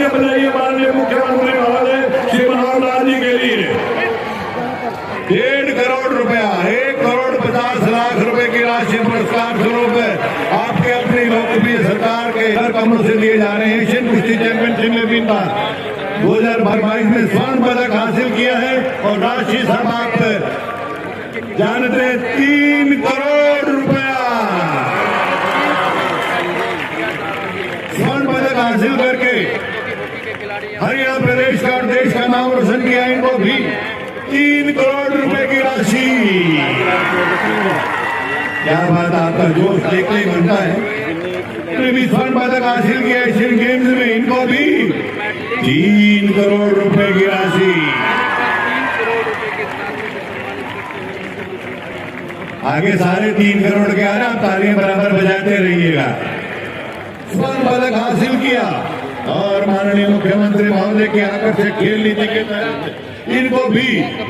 से बजाइए माननीय मुख्यमंत्री महोदय श्री मनोहर लाल जी के लिए। 1.5 करोड़ रुपया, 1,50,00,000 रुपए की राशि पुरस्कार स्वरूप आपके अपनी लोकप्रिय सरकार के हर कमरों से दिए जा रहे हैं। एशियन कुश्ती चैंपियनशिप में भी 2022 में स्वर्ण पदक हासिल किया है और राशि सब आप जानते हैं 3 करोड़ रुपया स्वर्ण पदक हासिल करके हरियाणा प्रदेश का और देश का नाम रोशन किया। इनको भी 3 करोड़ रुपए की राशि। क्या बात, आपका जोश देखते ही बनता है। भी स्वर्ण पदक हासिल किया एशियन गेम्स में, इनको भी 3 करोड़ रुपए की राशि। आगे सारे 3 करोड़ के आ रहे, आप तालियां बराबर बजाते रहिएगा। स्वर्ण पदक हासिल किया और माननीय मुख्यमंत्री महोदय की आकर्षक खेल नीति के तहत इनको भी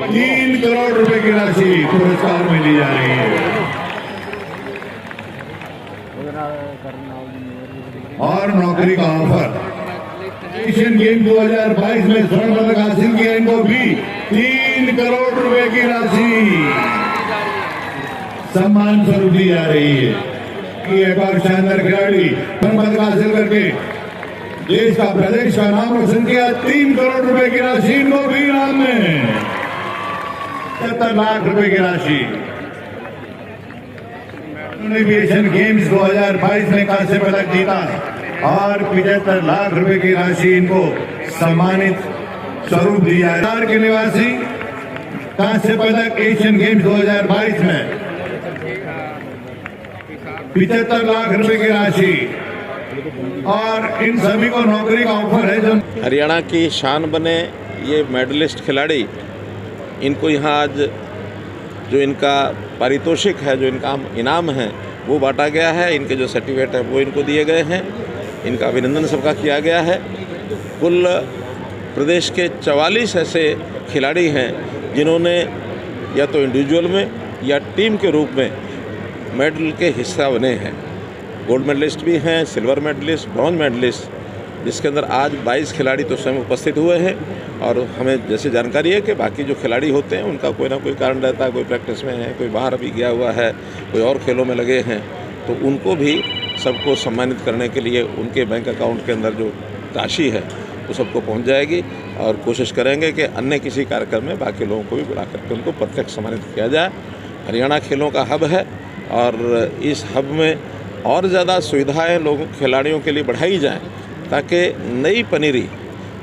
3 करोड़ रुपए की राशि पुरस्कार मिली जा रही है। और नौकरी का ऑफर। एशियन गेम 2022 में स्वर्ण पदक हासिल किया, इनको भी 3 करोड़ रुपए की राशि सम्मान स्वरूप दी जा रही है। एक और शानदार खिलाड़ी स्वर्ण पदक हासिल करके देश का, प्रदेश का नाम रोशन किया। 3 करोड़ रुपए की राशि इनको भी इनाम में, 70 लाख रुपए की राशि। एशियन गेम्स 2022 में कांस्य पदक जीता और 75 लाख रुपए की राशि इनको सम्मानित स्वरूप दिया है। बिहार के निवासी कांस्य पदक एशियन गेम्स 2022 में 75 लाख रुपए की राशि और इन सभी को नौकरी का ऑफर है। जो हरियाणा की शान बने ये मेडलिस्ट खिलाड़ी, इनको यहाँ आज जो इनका पारितोषिक है, जो इनका इनाम है, वो बांटा गया है। इनके जो सर्टिफिकेट है वो इनको दिए गए हैं। इनका अभिनंदन सबका किया गया है। कुल प्रदेश के 44 ऐसे खिलाड़ी हैं जिन्होंने या तो इंडिविजुअल में या टीम के रूप में मेडल के हिस्सा बने हैं। गोल्ड मेडलिस्ट भी हैं, सिल्वर मेडलिस्ट, ब्रॉन्ज मेडलिस्ट, जिसके अंदर आज 22 खिलाड़ी तो स्वयं उपस्थित हुए हैं। और हमें जैसे जानकारी है कि बाकी जो खिलाड़ी होते हैं उनका कोई ना कोई कारण रहता है, कोई प्रैक्टिस में है, कोई बाहर अभी गया हुआ है, कोई और खेलों में लगे हैं, तो उनको भी सबको सम्मानित करने के लिए उनके बैंक अकाउंट के अंदर जो राशि है वो सबको पहुंच जाएगी। और कोशिश करेंगे कि अन्य किसी कार्यक्रम में बाकी लोगों को भी बुला करके उनको प्रत्यक्ष सम्मानित किया जाए। हरियाणा खेलों का हब है और इस हब में और ज़्यादा सुविधाएं लोगों खिलाड़ियों के लिए बढ़ाई जाएं, ताकि नई पनीरी,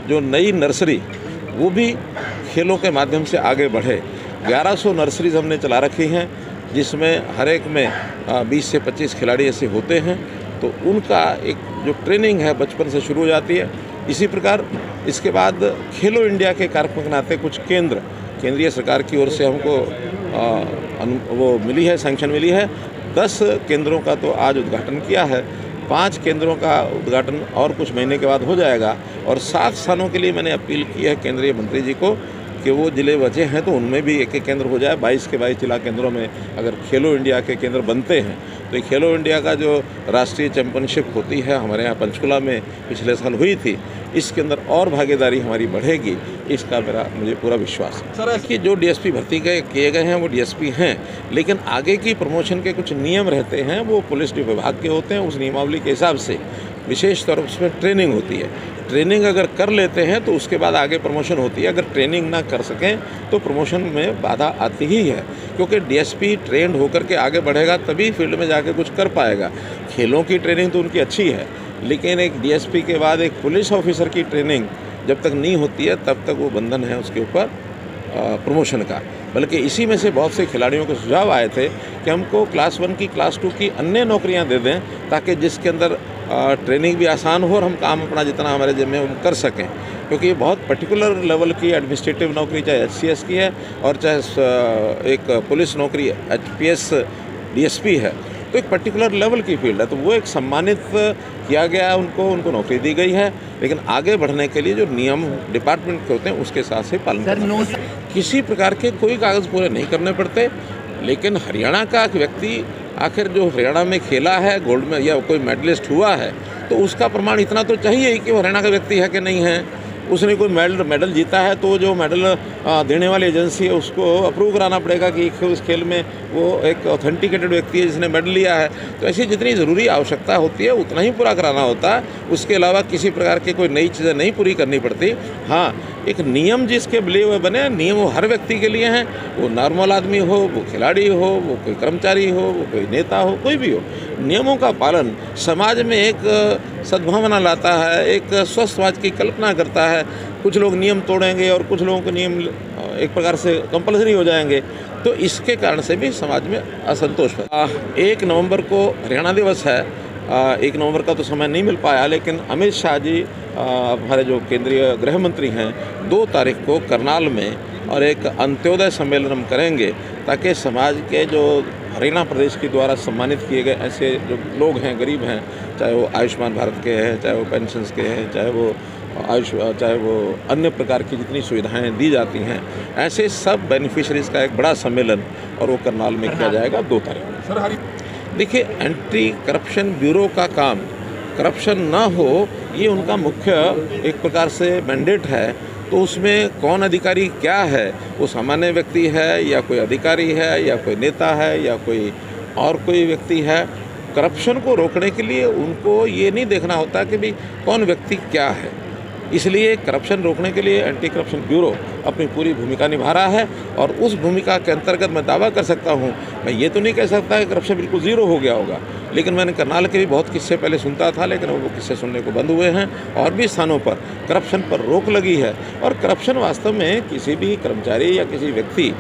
जो नई नर्सरी, वो भी खेलों के माध्यम से आगे बढ़े। 1100 नर्सरीज हमने चला रखी हैं, जिसमें हर एक में 20 से 25 खिलाड़ी ऐसे होते हैं। तो उनका एक जो ट्रेनिंग है बचपन से शुरू हो जाती है। इसी प्रकार इसके बाद खेलो इंडिया के कार्यक्रम के नाते कुछ केंद्रीय सरकार की ओर से हमको वो मिली है, सैंक्शन मिली है। 10 केंद्रों का तो आज उद्घाटन किया है, 5 केंद्रों का उद्घाटन और कुछ महीने के बाद हो जाएगा। और 7 स्थानों के लिए मैंने अपील की है केंद्रीय मंत्री जी को कि वो जिले बचे हैं तो उनमें भी एक केंद्र हो जाए। 22 के 22 जिला केंद्रों में अगर खेलो इंडिया के केंद्र बनते हैं तो खेलो इंडिया का जो राष्ट्रीय चैंपियनशिप होती है हमारे यहाँ पंचकुला में पिछले साल हुई थी, इसके अंदर और भागीदारी हमारी बढ़ेगी, इसका मुझे पूरा विश्वास है। सर, कि जो डीएसपी भर्ती किए गए हैं वो डीएसपी हैं, लेकिन आगे की प्रमोशन के कुछ नियम रहते हैं, वो पुलिस विभाग के होते हैं। उस नियमावली के हिसाब से विशेष तौर पर उसमें ट्रेनिंग होती है। ट्रेनिंग अगर कर लेते हैं तो उसके बाद आगे प्रमोशन होती है। अगर ट्रेनिंग ना कर सकें तो प्रमोशन में बाधा आती ही है, क्योंकि डीएसपी ट्रेंड होकर के आगे बढ़ेगा तभी फील्ड में जाके कुछ कर पाएगा। खेलों की ट्रेनिंग तो उनकी अच्छी है, लेकिन एक डीएसपी के बाद एक पुलिस ऑफिसर की ट्रेनिंग जब तक नहीं होती है तब तक वो बंधन है उसके ऊपर प्रमोशन का। बल्कि इसी में से बहुत से खिलाड़ियों के सुझाव आए थे कि हमको क्लास 1 की, क्लास 2 की अन्य नौकरियां दे दें, ताकि जिसके अंदर ट्रेनिंग भी आसान हो और हम काम अपना जितना हमारे जिम्मे हम कर सकें। क्योंकि ये बहुत पर्टिकुलर लेवल की एडमिनिस्ट्रेटिव नौकरी, चाहे एचसीएस की है और चाहे एक पुलिस नौकरी एचपीएस डीएसपी है, तो एक पर्टिकुलर लेवल की फील्ड है। तो वो एक सम्मानित किया गया है, उनको नौकरी दी गई है। लेकिन आगे बढ़ने के लिए जो नियम डिपार्टमेंट के होते हैं उसके साथ से पालन करना। किसी प्रकार के कोई कागज़ पूरे नहीं करने पड़ते, लेकिन हरियाणा का व्यक्ति आखिर जो हरियाणा में खेला है गोल्ड में या कोई मेडलिस्ट हुआ है, तो उसका प्रमाण इतना तो चाहिए ही कि वो हरियाणा का व्यक्ति है कि नहीं है। उसने कोई मेडल जीता है तो जो मेडल देने वाली एजेंसी है उसको अप्रूव कराना पड़ेगा कि उस खेल में वो एक ऑथेंटिकेटेड व्यक्ति है जिसने मेडल लिया है। तो ऐसी जितनी ज़रूरी आवश्यकता होती है उतना ही पूरा कराना होता है, उसके अलावा किसी प्रकार की कोई नई चीज़ें नहीं पूरी करनी पड़ती। हाँ, एक नियम जिसके लिए हुए बने, नियम वो हर व्यक्ति के लिए हैं, वो नॉर्मल आदमी हो, वो खिलाड़ी हो, वो कोई कर्मचारी हो, वो कोई नेता हो, कोई भी हो। नियमों का पालन समाज में एक सद्भावना लाता है, एक स्वस्थ समाज की कल्पना करता है। कुछ लोग नियम तोड़ेंगे और कुछ लोगों के नियम एक प्रकार से कंपल्सरी हो जाएंगे, तो इसके कारण से भी समाज में असंतोष है। 1 नवंबर को हरियाणा दिवस है। 1 नवंबर का तो समय नहीं मिल पाया, लेकिन अमित शाह जी हमारे जो केंद्रीय गृह मंत्री हैं 2 तारीख को करनाल में और एक अंत्योदय सम्मेलन हम करेंगे, ताकि समाज के जो हरियाणा प्रदेश के द्वारा सम्मानित किए गए ऐसे जो लोग हैं, गरीब हैं, चाहे वो आयुष्मान भारत के हैं, चाहे वो पेंशन्स के हैं, चाहे वो अन्य प्रकार की जितनी सुविधाएं दी जाती हैं, ऐसे सब बेनिफिशरीज़ का एक बड़ा सम्मेलन और वो करनाल में किया जाएगा 2 तारीख को। देखिए, एंटी करप्शन ब्यूरो का काम करप्शन ना हो ये उनका मुख्य एक प्रकार से मैंडेट है। तो उसमें कौन अधिकारी क्या है, वो सामान्य व्यक्ति है या कोई अधिकारी है या कोई नेता है या कोई और कोई व्यक्ति है, करप्शन को रोकने के लिए उनको ये नहीं देखना होता कि भाई कौन व्यक्ति क्या है। इसलिए करप्शन रोकने के लिए एंटी करप्शन ब्यूरो अपनी पूरी भूमिका निभा रहा है और उस भूमिका के अंतर्गत मैं दावा कर सकता हूँ, मैं ये तो नहीं कह सकता कि करप्शन बिल्कुल ज़ीरो हो गया होगा, लेकिन मैंने करनाल के भी बहुत किस्से पहले सुनता था, लेकिन वो किस्से सुनने को बंद हुए हैं। और भी स्थानों पर करप्शन पर रोक लगी है। और करप्शन वास्तव में किसी भी कर्मचारी या किसी व्यक्ति,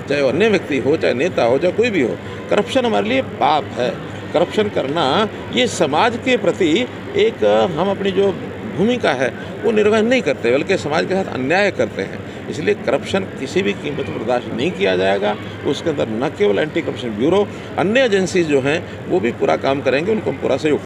चाहे वो अन्य व्यक्ति हो, चाहे नेता हो, चाहे कोई भी हो, करप्शन हमारे लिए पाप है। करप्शन करना ये समाज के प्रति एक हम अपनी जो भूमिका है वो निर्वहन नहीं करते, बल्कि समाज के साथ अन्याय करते हैं। इसलिए करप्शन किसी भी कीमत पर बर्दाश्त नहीं किया जाएगा। उसके अंदर न केवल एंटी करप्शन ब्यूरो, अन्य एजेंसीज जो हैं वो भी पूरा काम करेंगे, उनको हम पूरा सहयोग